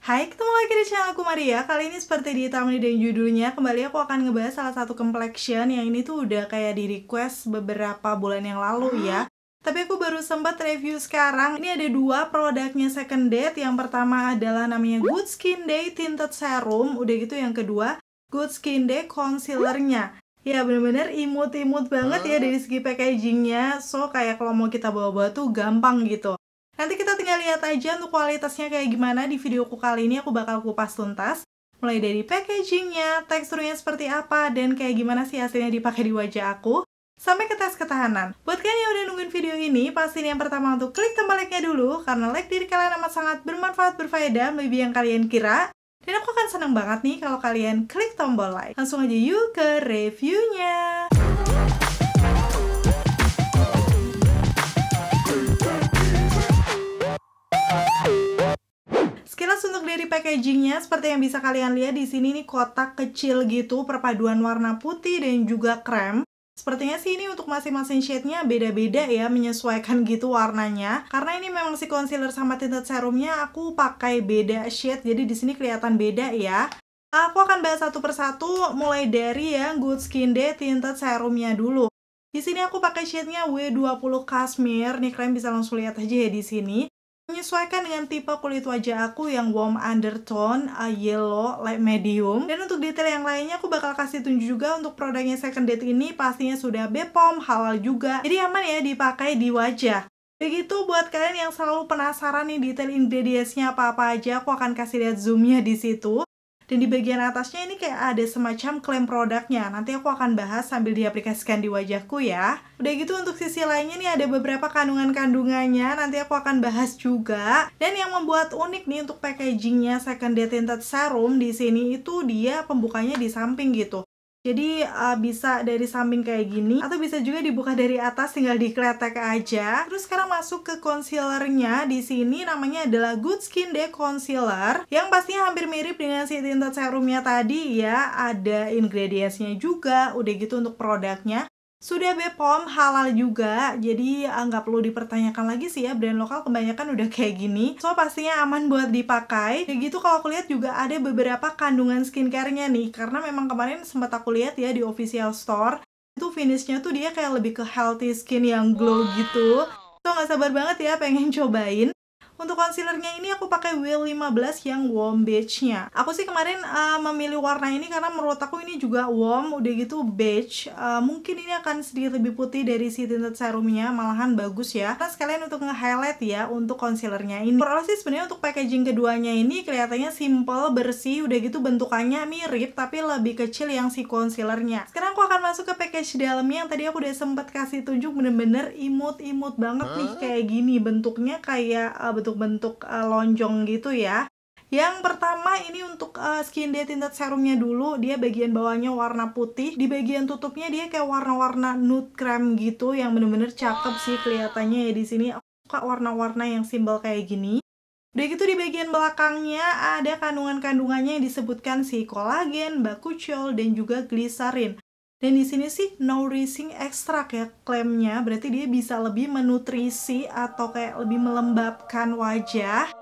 Hai, ketemu lagi di channel aku Maria. Kali ini seperti di thumbnail dan judulnya, kembali aku akan ngebahas salah satu complexion yang ini tuh udah kayak di request beberapa bulan yang lalu ya. Tapi aku baru sempat review sekarang. Ini ada dua produknya Second Date. Yang pertama adalah namanya Good Skin Day Tinted Serum. Udah gitu yang kedua, Good Skin Day Concealernya. Ya bener-bener imut-imut banget ya dari segi packagingnya. So kayak kalau mau kita bawa-bawa tuh gampang gitu. Nanti kita tinggal lihat aja untuk kualitasnya kayak gimana di videoku kali ini. Aku bakal kupas tuntas mulai dari packagingnya, teksturnya seperti apa, dan kayak gimana sih hasilnya dipakai di wajah aku, sampai ke tes ketahanan. Buat kalian yang udah nungguin video ini, pastiin yang pertama untuk klik tombol like-nya dulu, karena like dari kalian amat sangat bermanfaat, berfaedah, lebih yang kalian kira. Dan aku akan seneng banget nih kalau kalian klik tombol like. Langsung aja yuk ke reviewnya. Sekilas untuk dari packagingnya, seperti yang bisa kalian lihat di sini nih kotak kecil gitu, perpaduan warna putih dan juga krem. Sepertinya sih ini untuk masing-masing shade-nya beda-beda ya, menyesuaikan gitu warnanya. Karena ini memang si concealer sama tinted serumnya aku pakai beda shade, jadi di sini kelihatan beda ya. Aku akan bahas satu persatu, mulai dari yang Good Skin Day tinted serumnya dulu. Di sini aku pakai shade-nya W20 Cashmere. Nih kalian bisa langsung lihat aja ya di sini. Menyesuaikan dengan tipe kulit wajah aku yang warm undertone, yellow, light medium. Dan untuk detail yang lainnya aku bakal kasih tunjuk juga untuk produknya Second Date ini pastinya sudah BPOM, halal juga. Jadi aman ya dipakai di wajah. Begitu buat kalian yang selalu penasaran nih detail ingredientsnya apa-apa aja, aku akan kasih lihat zoomnya di situ. Dan di bagian atasnya ini kayak ada semacam klaim produknya. Nanti aku akan bahas sambil diaplikasikan di wajahku ya. Udah gitu untuk sisi lainnya nih ada beberapa kandungan-kandungannya. Nanti aku akan bahas juga. Dan yang membuat unik nih untuk packagingnya Second Date Tinted Serum di sini itu dia pembukanya di samping gitu. Jadi bisa dari samping kayak gini, atau bisa juga dibuka dari atas tinggal dikletek aja. Terus sekarang masuk ke concealernya. Di sini namanya adalah Good Skin Day Concealer, yang pastinya hampir mirip dengan si tinted serumnya tadi ya. Ada ingredientsnya juga, udah gitu untuk produknya sudah BPOM, halal juga, jadi nggak perlu dipertanyakan lagi sih ya, brand lokal kebanyakan udah kayak gini. So pastinya aman buat dipakai. Kayak gitu kalau aku lihat juga ada beberapa kandungan skincare-nya nih, karena memang kemarin sempat aku lihat ya di official store, itu finishnya tuh dia kayak lebih ke healthy skin yang glow gitu. So nggak sabar banget ya pengen cobain. Untuk concealernya ini aku pakai W15 yang warm beige-nya. Aku sih kemarin memilih warna ini karena menurut aku ini juga warm, udah gitu beige. Mungkin ini akan sedikit lebih putih dari si tinted serumnya, malahan bagus ya. Nah sekalian untuk nge-highlight ya untuk concealernya ini. Overall sih sebenarnya untuk packaging keduanya ini kelihatannya simple, bersih, udah gitu bentukannya mirip tapi lebih kecil yang si concealernya. Sekarang aku akan masuk ke package dalamnya yang tadi aku udah sempet kasih tunjuk, bener-bener imut-imut banget nih kayak gini. Bentuknya kayak bentuk lonjong gitu ya. Yang pertama ini untuk Skin Day Tinted Serumnya dulu. Dia bagian bawahnya warna putih, di bagian tutupnya dia kayak warna-warna nude cream gitu, yang bener-bener cakep sih kelihatannya ya di sini. Aku suka warna-warna yang simbol kayak gini. Udah gitu di bagian belakangnya ada kandungan-kandungannya yang disebutkan si kolagen, bakuchiol, dan juga gliserin. Dan di sini sih nourishing extract ya klaimnya, berarti dia bisa lebih menutrisi atau kayak lebih melembabkan wajah.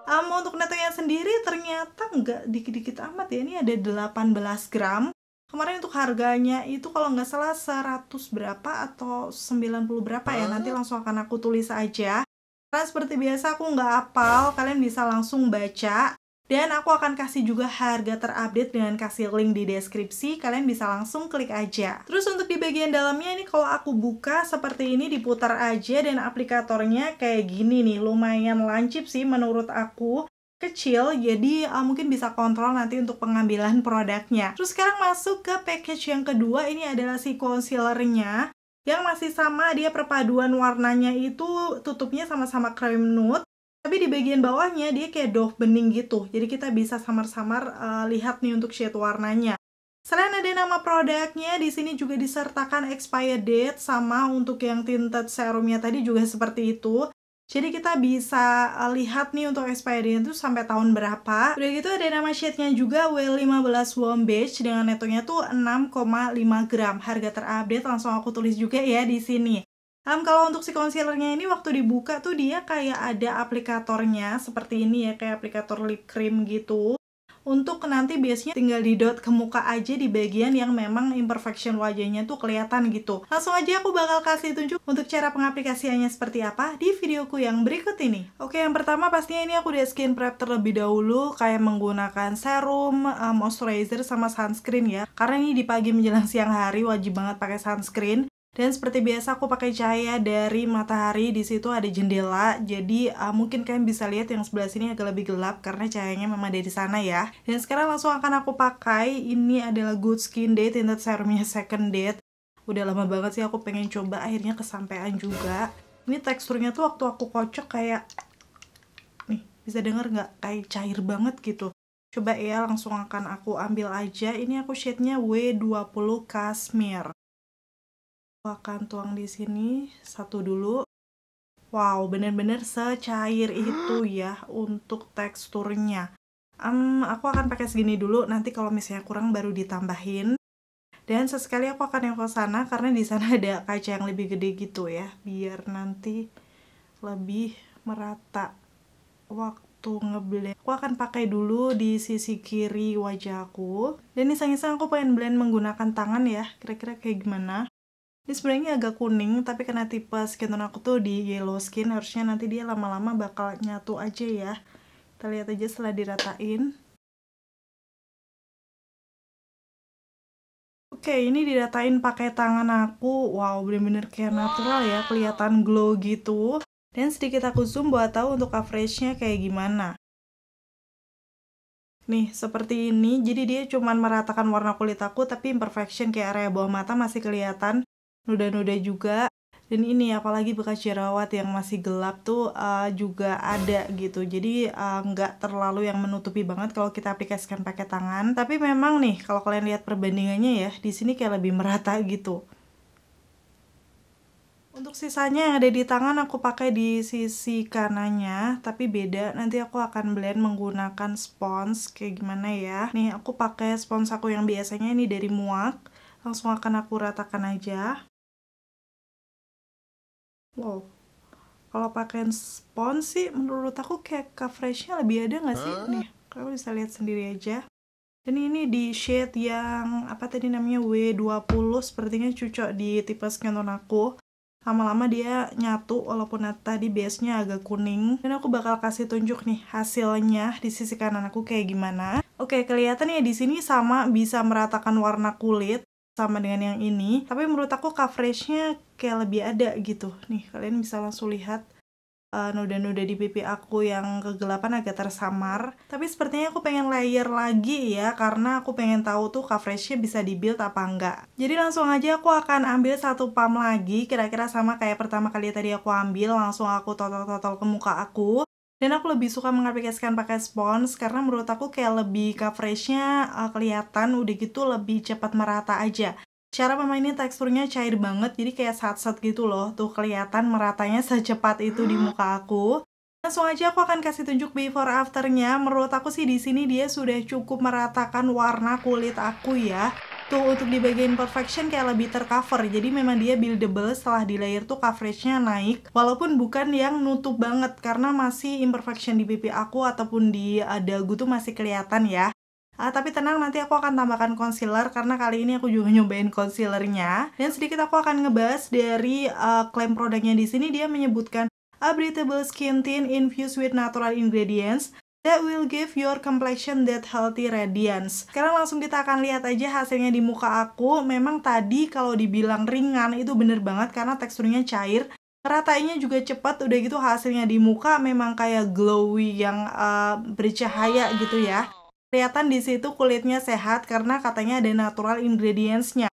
Untuk nettonya sendiri ternyata nggak dikit-dikit amat ya, ini ada 18 gram. Kemarin untuk harganya itu kalau nggak salah 100 berapa atau 90 berapa ya, nanti langsung akan aku tulis aja. Karena seperti biasa aku nggak hafal, kalian bisa langsung baca. Dan aku akan kasih juga harga terupdate dengan kasih link di deskripsi, kalian bisa langsung klik aja. Terus untuk di bagian dalamnya ini kalau aku buka seperti ini, diputar aja dan aplikatornya kayak gini nih, lumayan lancip sih menurut aku. Kecil, jadi mungkin bisa kontrol nanti untuk pengambilan produknya. Terus sekarang masuk ke package yang kedua, ini adalah si concealernya. Yang masih sama, dia perpaduan warnanya itu tutupnya sama-sama cream nude. Tapi di bagian bawahnya dia kayak doff bening gitu. Jadi kita bisa samar-samar lihat nih untuk shade warnanya. Selain ada nama produknya, di sini juga disertakan expired date, sama untuk yang tinted serumnya tadi juga seperti itu. Jadi kita bisa lihat nih untuk expired date itu sampai tahun berapa. Udah gitu ada nama shade-nya juga W15 Warm Beige dengan netonya tuh 6,5 gram. Harga terupdate langsung aku tulis juga ya di sini. Kalau untuk si concealernya ini waktu dibuka tuh dia kayak ada aplikatornya seperti ini ya, kayak aplikator lip cream gitu. Untuk nanti biasanya tinggal didot ke muka aja di bagian yang memang imperfection wajahnya tuh kelihatan gitu. Langsung aja aku bakal kasih tunjuk untuk cara pengaplikasiannya seperti apa di videoku yang berikut ini. Oke, yang pertama pastinya ini aku udah skin prep terlebih dahulu, kayak menggunakan serum, moisturizer, sama sunscreen ya. Karena ini di pagi menjelang siang hari wajib banget pakai sunscreen. Dan seperti biasa aku pakai cahaya dari matahari, di situ ada jendela. Jadi mungkin kalian bisa lihat yang sebelah sini agak lebih gelap karena cahayanya memang dari sana ya. Dan sekarang langsung akan aku pakai, ini adalah Good Skin Day Tinted Serumnya Second Date. Udah lama banget sih aku pengen coba, akhirnya kesampaian juga. Ini teksturnya tuh waktu aku kocok kayak, nih bisa denger nggak? Kayak cair banget gitu. Coba ya, langsung akan aku ambil aja. Ini aku shade-nya W20 Cashmere. Aku akan tuang di sini satu dulu. Wow, bener-bener secair itu ya untuk teksturnya. Aku akan pakai segini dulu, nanti kalau misalnya kurang baru ditambahin. Dan sesekali aku akan yang ke sana karena di sana ada kaca yang lebih gede gitu ya, biar nanti lebih merata waktu ngeblend. Aku akan pakai dulu di sisi kiri wajahku. Dan iseng-iseng aku pengen blend menggunakan tangan ya, kira-kira kayak gimana. Ini sebenarnya agak kuning, tapi karena tipe skin tone aku tuh di yellow skin, harusnya nanti dia lama-lama bakal nyatu aja ya. Kita lihat aja setelah diratain. Oke, ini diratain pakai tangan aku. Wow, bener-bener kayak natural ya, kelihatan glow gitu. Dan sedikit aku zoom buat tahu untuk coveragenya kayak gimana. Nih, seperti ini. Jadi dia cuman meratakan warna kulit aku, tapi imperfection kayak area bawah mata masih kelihatan. Noda-noda juga. Dan ini apalagi bekas jerawat yang masih gelap tuh juga ada gitu. Jadi nggak terlalu yang menutupi banget kalau kita aplikasikan pakai tangan. Tapi memang nih kalau kalian lihat perbandingannya ya, di sini kayak lebih merata gitu. Untuk sisanya yang ada di tangan aku pakai di sisi kanannya, tapi beda. Nanti aku akan blend menggunakan spons kayak gimana ya. Nih aku pakai spons aku yang biasanya ini dari Muak. Langsung akan aku ratakan aja. Wow, kalau pakai spons sih menurut aku kayak coveragenya lebih ada nggak sih? Nih, kalian bisa lihat sendiri aja. Dan ini di shade yang apa tadi namanya W20, sepertinya cocok di tipe skin tone aku. Lama-lama dia nyatu walaupun tadi base-nya agak kuning. Dan aku bakal kasih tunjuk nih hasilnya di sisi kanan aku kayak gimana. Oke, kelihatan ya di sini sama bisa meratakan warna kulit sama dengan yang ini, tapi menurut aku coveragenya kayak lebih ada gitu. Nih, kalian bisa langsung lihat noda-noda di pipi aku yang kegelapan agak tersamar. Tapi sepertinya aku pengen layer lagi ya, karena aku pengen tahu tuh coveragenya bisa di-build apa enggak. Jadi langsung aja aku akan ambil satu pump lagi, kira-kira sama kayak pertama kali tadi aku ambil, langsung aku totol-totol ke muka aku. Dan aku lebih suka mengaplikasikan pakai spons karena menurut aku kayak lebih coveragenya kelihatan, udah gitu lebih cepat merata aja. Cara memainnya teksturnya cair banget, jadi kayak sat-sat gitu loh. Tuh kelihatan meratanya secepat itu di muka aku. Langsung aja aku akan kasih tunjuk before afternya. Menurut aku sih di sini dia sudah cukup meratakan warna kulit aku ya. Tuh untuk di bagian imperfection kayak lebih tercover, jadi memang dia buildable setelah di layer tuh coveragenya naik, walaupun bukan yang nutup banget karena masih imperfection di pipi aku ataupun di dagu tuh masih kelihatan ya. Tapi tenang, nanti aku akan tambahkan concealer karena kali ini aku juga nyobain concealernya. Dan sedikit aku akan ngebahas dari klaim produknya di sini. Dia menyebutkan a breathable skin tint infused with natural ingredients that will give your complexion that healthy radiance. Sekarang langsung kita akan lihat aja hasilnya di muka aku. Memang tadi kalau dibilang ringan itu bener banget karena teksturnya cair. Ratainya juga cepat, udah gitu hasilnya di muka memang kayak glowy yang bercahaya gitu ya. Kelihatan di situ kulitnya sehat karena katanya ada natural ingredients-nya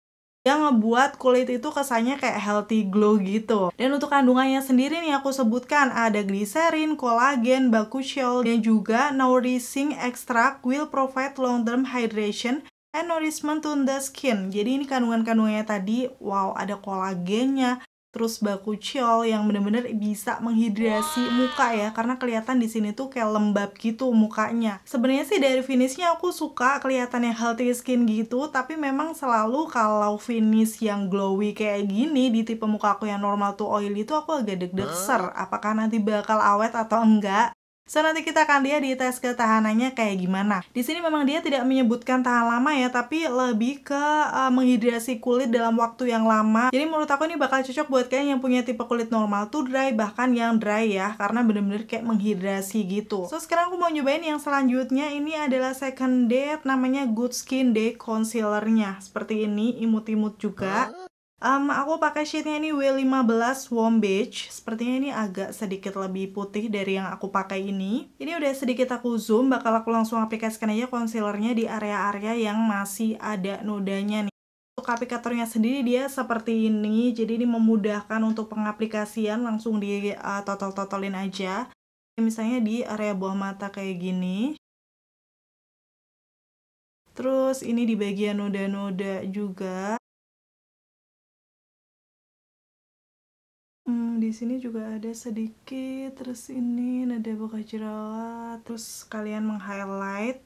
yang ngebuat kulit itu kesannya kayak healthy glow gitu. Dan untuk kandungannya sendiri nih aku sebutkan ada gliserin, kolagen, bakuchiol, dan juga nourishing extract will provide long-term hydration and nourishment to the skin. Jadi ini kandungan-kandungannya tadi, wow, ada kolagennya, terus bakuchiol yang bener-bener bisa menghidrasi muka ya, karena kelihatan di sini tuh kayak lembab gitu mukanya. Sebenarnya sih dari finishnya aku suka kelihatannya healthy skin gitu, tapi memang selalu kalau finish yang glowy kayak gini di tipe muka aku yang normal tuh oily itu aku agak deg-deg apakah nanti bakal awet atau enggak. So, nanti kita akan lihat di tes ketahanannya kayak gimana. Di sini memang dia tidak menyebutkan tahan lama ya, tapi lebih ke menghidrasi kulit dalam waktu yang lama. Jadi menurut aku ini bakal cocok buat kalian yang punya tipe kulit normal tuh dry, bahkan yang dry ya, karena bener-bener kayak menghidrasi gitu. So, sekarang aku mau nyobain yang selanjutnya. Ini adalah Second Date, namanya Good Skin Day Concealer-nya. Seperti ini, imut-imut juga. Aku pakai shade-nya ini W15 Warm Beige. Sepertinya ini agak sedikit lebih putih dari yang aku pakai ini. Ini udah sedikit aku zoom, bakal aku langsung aplikasikan aja concealernya di area-area yang masih ada nodanya nih. Untuk aplikatornya sendiri dia seperti ini, jadi ini memudahkan untuk pengaplikasian, langsung di totol-totolin aja. Misalnya di area bawah mata kayak gini. Terus ini di bagian noda-noda juga. Di sini juga ada sedikit, terus ini nada bekas jerawat, terus kalian meng-highlight.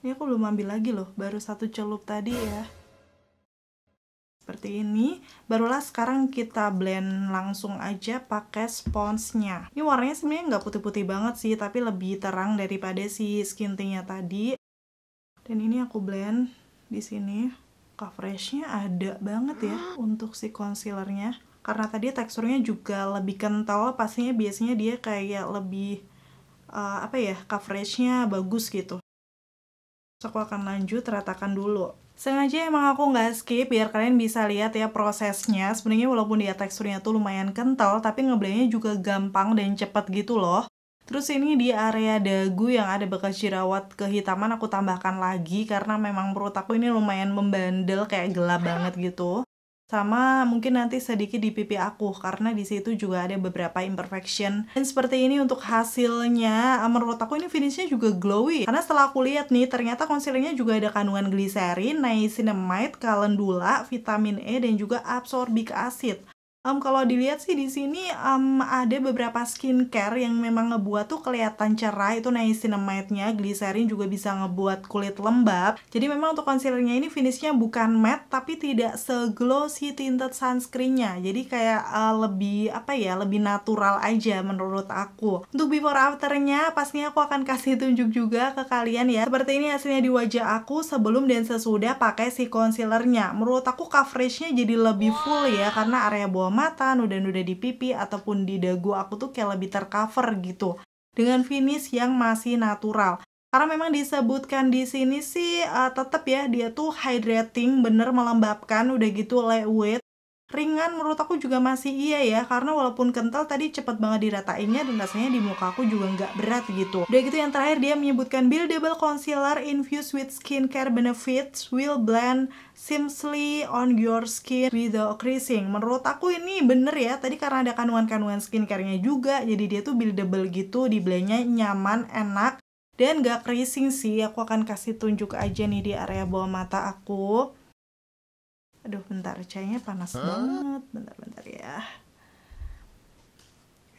Ini aku belum ambil lagi loh, baru satu celup tadi ya. Seperti ini, barulah sekarang kita blend langsung aja pakai sponsnya. Ini warnanya sebenarnya nggak putih-putih banget sih, tapi lebih terang daripada si skin tint-nya tadi. Dan ini aku blend di sini. Coveragenya ada banget ya untuk si concealernya, karena tadi teksturnya juga lebih kental, pastinya biasanya dia kayak lebih coveragenya bagus gitu. So, aku akan lanjut ratakan dulu. Sengaja emang aku nggak skip biar kalian bisa lihat ya prosesnya. Sebenarnya walaupun dia teksturnya tuh lumayan kental, tapi ngeblendnya juga gampang dan cepet gitu loh. Terus ini di area dagu yang ada bekas jerawat kehitaman aku tambahkan lagi karena memang menurut aku ini lumayan membandel, kayak gelap banget gitu. Sama mungkin nanti sedikit di pipi aku karena di situ juga ada beberapa imperfection. Dan seperti ini untuk hasilnya, menurut aku ini finishnya juga glowy. Karena setelah aku lihat nih, ternyata concealernya juga ada kandungan gliserin, niacinamide, calendula, vitamin E, dan juga ascorbic acid. Kalau dilihat sih di sini ada beberapa skincare yang memang ngebuat tuh kelihatan cerah, itu niacinamide-nya, gliserin juga bisa ngebuat kulit lembab. Jadi memang untuk concealernya ini finishnya bukan matte tapi tidak se-glossy tinted sunscreen-nya. Jadi kayak lebih natural aja menurut aku. Untuk before after-nya pastinya aku akan kasih tunjuk juga ke kalian ya. Seperti ini hasilnya di wajah aku sebelum dan sesudah pakai si concealernya. Menurut aku coveragenya jadi lebih full ya, karena area bawah mata, noda-noda di pipi, ataupun di dagu aku tuh kayak lebih tercover gitu. Dengan finish yang masih natural. Karena memang disebutkan di sini sih tetap ya dia tuh hydrating, bener melembabkan, udah gitu lightweight. Ringan menurut aku juga masih iya ya, karena walaupun kental tadi cepet banget diratainnya dan rasanya di muka aku juga nggak berat gitu. Udah gitu yang terakhir dia menyebutkan buildable concealer infused with skincare benefits will blend seamlessly on your skin without creasing. Menurut aku ini bener ya, tadi karena ada kandungan-kandungan skincare-nya juga, jadi dia tuh buildable gitu, di blendnya nyaman, enak, dan gak creasing sih. Aku akan kasih tunjuk aja nih di area bawah mata aku. Aduh, bentar, cahayanya panas banget. Bentar ya.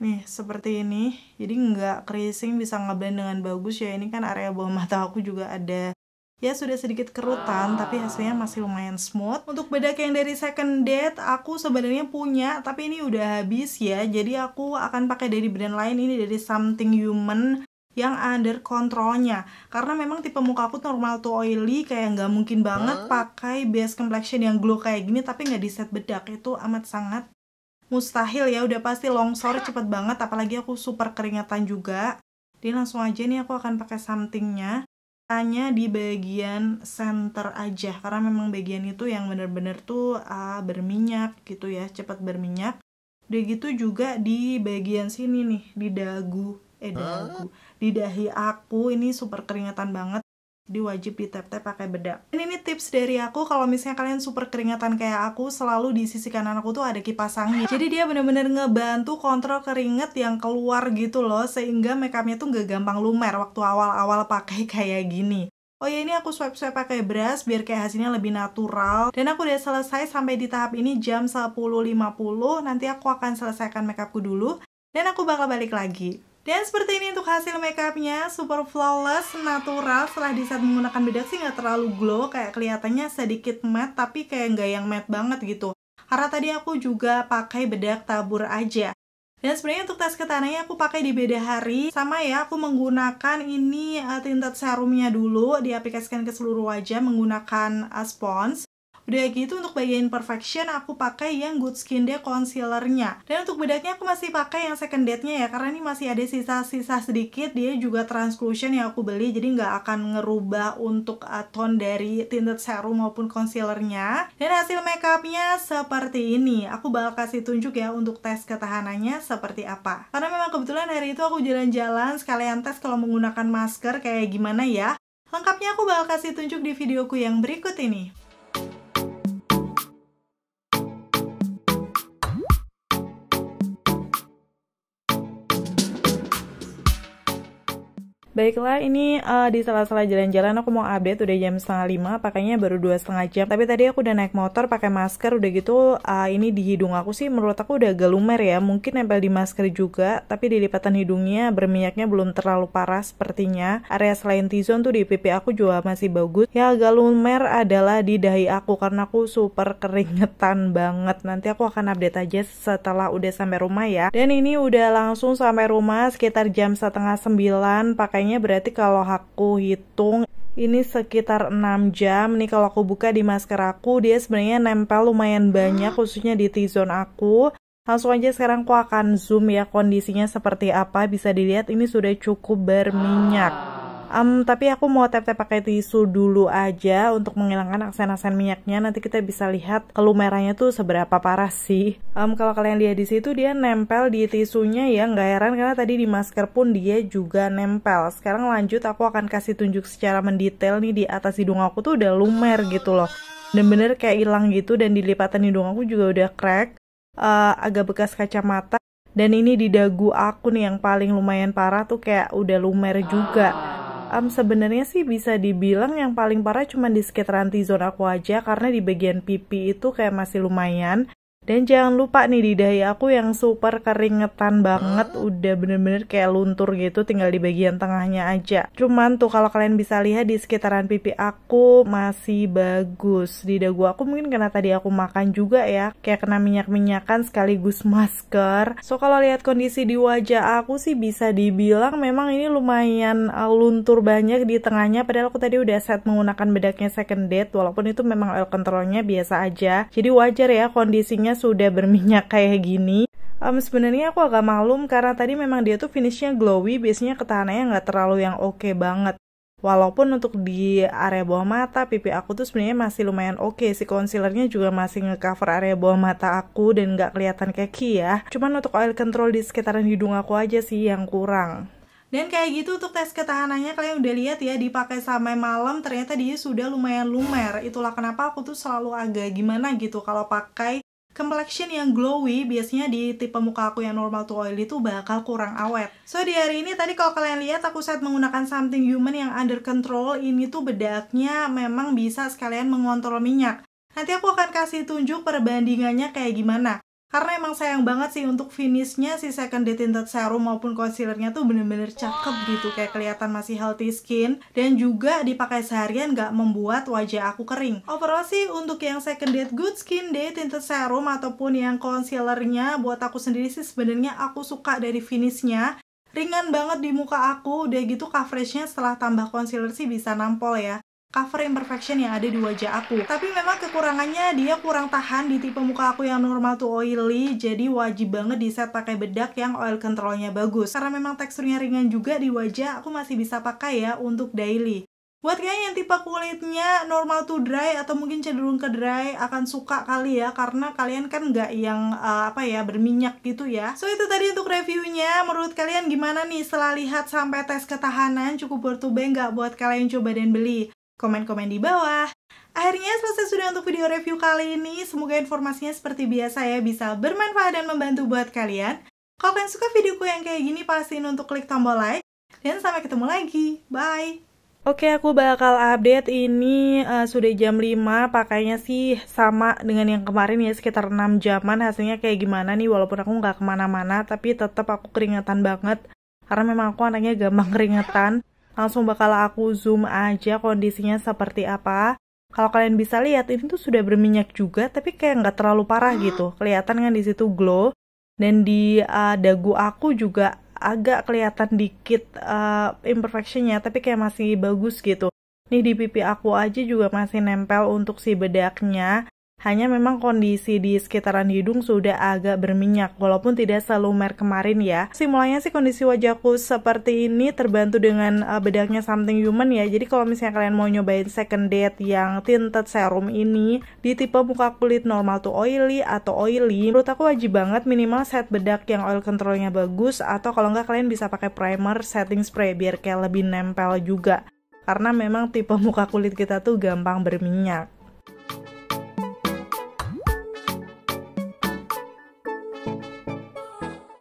Nih, seperti ini. Jadi nggak creasing, bisa ngeblend dengan bagus ya. Ini kan area bawah mata aku juga ada, ya sudah sedikit kerutan, tapi hasilnya masih lumayan smooth. Untuk bedak yang dari Second Date, aku sebenarnya punya, tapi ini udah habis ya. Jadi aku akan pakai dari brand lain, ini dari Something Human yang under kontrolnya, karena memang tipe muka aku normal tuh oily, kayak nggak mungkin banget pakai base complexion yang glow kayak gini tapi nggak di set bedak, itu amat sangat mustahil ya, udah pasti longsor cepet banget, apalagi aku super keringatan juga. Jadi langsung aja nih aku akan pakai somethingnya hanya di bagian center aja, karena memang bagian itu yang bener-bener tuh berminyak gitu ya, cepet berminyak. Udah gitu juga di bagian sini nih, di di dahi aku ini super keringatan banget, jadi wajib ditap-tap pakai bedak. Ini tips dari aku, kalau misalnya kalian super keringatan kayak aku, selalu di sisi kanan aku tuh ada kipas angin, jadi dia bener-bener ngebantu kontrol keringet yang keluar gitu loh, sehingga makeupnya tuh nggak gampang lumer waktu awal-awal pakai kayak gini. Oh ya, ini aku swipe-swipe pakai brush biar kayak hasilnya lebih natural. Dan aku udah selesai sampai di tahap ini jam 10.50. Nanti aku akan selesaikan makeupku dulu dan aku bakal balik lagi. Dan seperti ini untuk hasil makeupnya, super flawless, natural. Setelah di set menggunakan bedak sih nggak terlalu glow, kayak kelihatannya sedikit matte tapi kayak nggak yang matte banget gitu. Karena tadi aku juga pakai bedak tabur aja. Dan sebenarnya untuk tes ketahanannya aku pakai di beda hari. Sama ya, aku menggunakan ini tinted serumnya dulu, diaplikasikan ke seluruh wajah menggunakan spons. Udah gitu untuk bagian imperfection aku pakai yang Good Skin Day concealernya. Dan untuk bedaknya aku masih pakai yang second date-nya ya, karena ini masih ada sisa-sisa sedikit. Dia juga translucent yang aku beli, jadi nggak akan ngerubah untuk tone dari tinted serum maupun concealernya. Dan hasil makeupnya seperti ini. Aku bakal kasih tunjuk ya untuk tes ketahanannya seperti apa. Karena memang kebetulan hari itu aku jalan-jalan sekalian tes kalau menggunakan masker kayak gimana ya. Lengkapnya aku bakal kasih tunjuk di videoku yang berikut ini. Baiklah, ini di sela-sela jalan-jalan aku mau update, udah jam 4:30, pakainya baru 2,5 jam. Tapi tadi aku udah naik motor pakai masker, udah gitu ini di hidung aku sih menurut aku udah agak lumer ya. Mungkin nempel di masker juga, tapi di lipatan hidungnya berminyaknya belum terlalu parah sepertinya. Area selain T-zone tuh di pipi aku juga masih bagus. Yang agak lumer adalah di dahi aku karena aku super keringetan banget. Nanti aku akan update aja setelah udah sampai rumah ya. Dan ini udah langsung sampai rumah sekitar jam 8:30, pakainya berarti kalau aku hitung ini sekitar 6 jam. Nih kalau aku buka di masker aku, dia sebenarnya nempel lumayan banyak khususnya di T-zone aku. Langsung aja sekarang aku akan zoom ya kondisinya seperti apa. Bisa dilihat ini sudah cukup berminyak. Tapi aku mau tap-tap pakai tisu dulu aja untuk menghilangkan aksen-aksen minyaknya. Nanti kita bisa lihat kelumerannya tuh seberapa parah sih. Kalau kalian lihat di situ dia nempel di tisunya ya, nggak heran karena tadi di masker pun dia juga nempel. Sekarang lanjut, aku akan kasih tunjuk secara mendetail nih di atas hidung aku tuh udah lumer gitu loh. Dan bener kayak hilang gitu, dan di lipatan hidung aku juga udah crack, agak bekas kacamata. Dan ini di dagu aku nih yang paling lumayan parah tuh kayak udah lumer juga. Sebenarnya sih bisa dibilang yang paling parah cuma di sekitaran T-zone aku aja, karena di bagian pipi itu kayak masih lumayan. Dan jangan lupa nih di dahi aku yang super keringetan banget, udah bener-bener kayak luntur gitu, tinggal di bagian tengahnya aja. Cuman tuh kalau kalian bisa lihat di sekitaran pipi aku masih bagus. Di dagu aku mungkin karena tadi aku makan juga ya, kayak kena minyak-minyakan sekaligus masker. So kalau lihat kondisi di wajah aku sih bisa dibilang memang ini lumayan luntur banyak di tengahnya. Padahal aku tadi udah set menggunakan bedaknya second date, walaupun itu memang oil controlnya biasa aja. Jadi wajar ya kondisinya sudah berminyak kayak gini. Sebenarnya aku agak maklum karena tadi memang dia tuh finishnya glowy, biasanya ketahanannya nggak terlalu yang oke banget. Walaupun untuk di area bawah mata, pipi aku tuh sebenarnya masih lumayan oke. Si concealernya juga masih ngecover area bawah mata aku dan nggak kelihatan keki ya. Cuman untuk oil control di sekitaran hidung aku aja sih yang kurang. Dan kayak gitu untuk tes ketahanannya kalian udah lihat ya, dipakai sampai malam ternyata dia sudah lumayan lumer. Itulah kenapa aku tuh selalu agak gimana gitu kalau pakai complexion yang glowy. Biasanya di tipe muka aku yang normal to oily itu bakal kurang awet. So di hari ini tadi kalau kalian lihat aku set menggunakan Something Human yang under control. Ini tuh bedaknya memang bisa sekalian mengontrol minyak. Nanti aku akan kasih tunjuk perbandingannya kayak gimana. Karena emang sayang banget sih untuk finishnya si second day tinted serum maupun concealernya tuh bener-bener cakep gitu, kayak kelihatan masih healthy skin dan juga dipakai seharian gak membuat wajah aku kering. Overall sih untuk yang second day Good Skin Day tinted serum ataupun yang concealernya, buat aku sendiri sih sebenarnya aku suka dari finishnya. Ringan banget di muka aku, udah gitu coveragenya setelah tambah concealer sih bisa nampol ya, cover imperfection yang ada di wajah aku. Tapi memang kekurangannya dia kurang tahan di tipe muka aku yang normal to oily, jadi wajib banget di set pakai bedak yang oil controlnya bagus. Karena memang teksturnya ringan juga di wajah, aku masih bisa pakai ya untuk daily. Buat kalian yang tipe kulitnya normal to dry atau mungkin cenderung ke dry, akan suka kali ya, karena kalian kan nggak yang berminyak gitu ya. So itu tadi untuk reviewnya. Menurut kalian gimana nih setelah lihat sampai tes ketahanan? Cukup worth to buy nggak buat kalian coba dan beli? Komen-komen di bawah. Akhirnya selesai sudah untuk video review kali ini. Semoga informasinya seperti biasa ya bisa bermanfaat dan membantu buat kalian. Kalau kalian suka videoku yang kayak gini, pastiin untuk klik tombol like. Dan sampai ketemu lagi. Bye! Oke, aku bakal update ini sudah jam 5, pakainya sih sama dengan yang kemarin ya, sekitar 6 jaman. Hasilnya kayak gimana nih, walaupun aku nggak kemana-mana, tapi tetap aku keringetan banget. Karena memang aku anaknya gampang keringetan. Langsung bakal aku zoom aja kondisinya seperti apa. Kalau kalian bisa lihat, ini tuh sudah berminyak juga, tapi kayak nggak terlalu parah gitu. Kelihatan kan di situ glow. Dan di dagu aku juga agak kelihatan dikit imperfectionnya, tapi kayak masih bagus gitu. Nih di pipi aku aja juga masih nempel untuk si bedaknya. Hanya memang kondisi di sekitaran hidung sudah agak berminyak, walaupun tidak selumer kemarin ya. Mulanya sih kondisi wajahku seperti ini terbantu dengan bedaknya Something Human ya. Jadi kalau misalnya kalian mau nyobain second date yang tinted serum ini, di tipe muka kulit normal to oily atau oily, menurut aku wajib banget minimal set bedak yang oil controlnya bagus, atau kalau nggak kalian bisa pakai primer setting spray biar kayak lebih nempel juga. Karena memang tipe muka kulit kita tuh gampang berminyak.